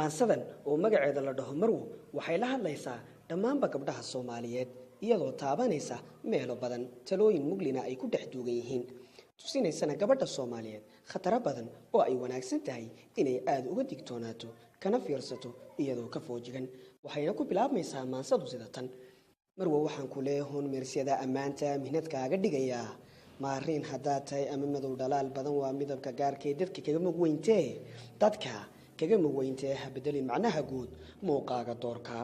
maansadan oo magaceeda la dhaho Marwo waxay la hadlaysaa dhammaanba gabdhaha Soomaaliyeed iyadoo taabanaysa meelo badan talooyin muglina ay ku dhex duugan yihiin tusinaysana gabadha Soomaaliyeed khatar badan oo ay wanaagsan tahay inay aad uga digtoonaato kana fiirsato iyadoo ka foojigan waxayna ku bilaabmaysaa maansadu sida tan Marwo waxaan ku leeyahay meersiyada ammaanta mihnadkaaga dhigayaa maarin haddaad tahay ama madow dhalaal badan waa midabka gaarkay dadka kaga mugweyntee dadka kaga mugweyntee ha bedelin macnaha guud muuqaaga doorka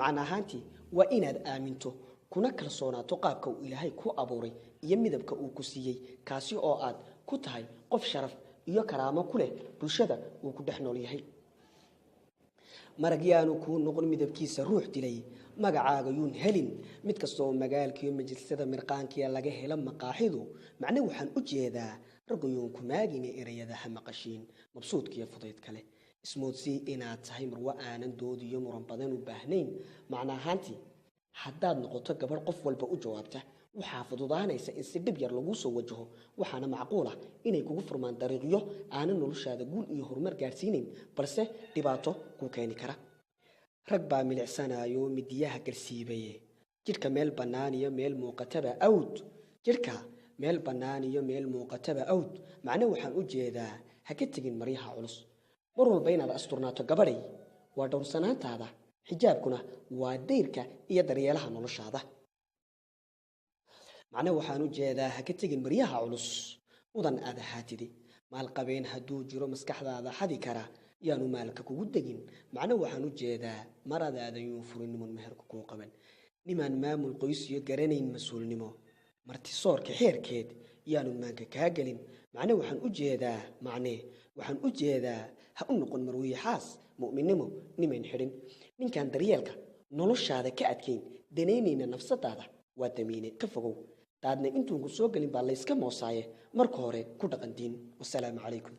macnahaantii waa inaad aaminto kuna kalsoonaato qaabka uu Ilaahay ku abuuray iyo midabka uu ku siiyay kaasi oo aad ku tahay qof sharaf iyo karaamo ku leh bulshada uu ku dhex nool yahay maragyaanu ku noqon midabkiisa ruux dilay magacaaga yuun helin mid kastoo magaalkiyo majlisada mirqaankiya laga helo maqaaxidu macna waxaan u jeedaa ragayuun ku maagine erayada ha maqashiin mabsuudkiyo fudayd kale ismoodsii inaad tahay Marwo aanan doodiyo muran badan u baahnayn macnahaantii haddaad noqoto gabar qof walba u jawaabta waxaa fududaanaysa in si dhib yar lagu soo wajaho waxaana macquul ah inay kugu furmaan dariiqyo aanan noloshaada guul iyo horumar gaarsiinayn balse dhibaato ku keeni kara rag baa milicsanayo midiyaha garsiibaye jirka meel bannaan iyo meel muuqataba awd jirka meel bannaan iyo meel muuqataba awd macna waxaan u jeedaa ha ka tagin maryaha culus mar walba inaad asturnaato gabadhay waa dhowrsanaantaada xijaabkuna waa dayrka iyo daryeelaha noloshaada macna waxaan u jeedaa ha ka tagin maryaha culus mudan aad ahaatidi maal qabeen hadduu jiro maskaxdaada xadi kara yaanu maalka kugu degin macna waxaan u jeedaa maradaada yuu furinimo meherku ku qaban niman maamul qoys iyo garanayn mas'uulnimo marti soorka xeerkeed yaanu maanka ka galin macna waxaan u jeedaa ha u noqon marwiye xaas mu'minnimo niman xirin ninkan daryeelka noloshaada ka adkeyn daneynayna nafsadaada waa damiine ka fogow daadna intuu ku soo galin baa la iska moosaaye marka hore ku dhaqan diin wassalaamu calaykum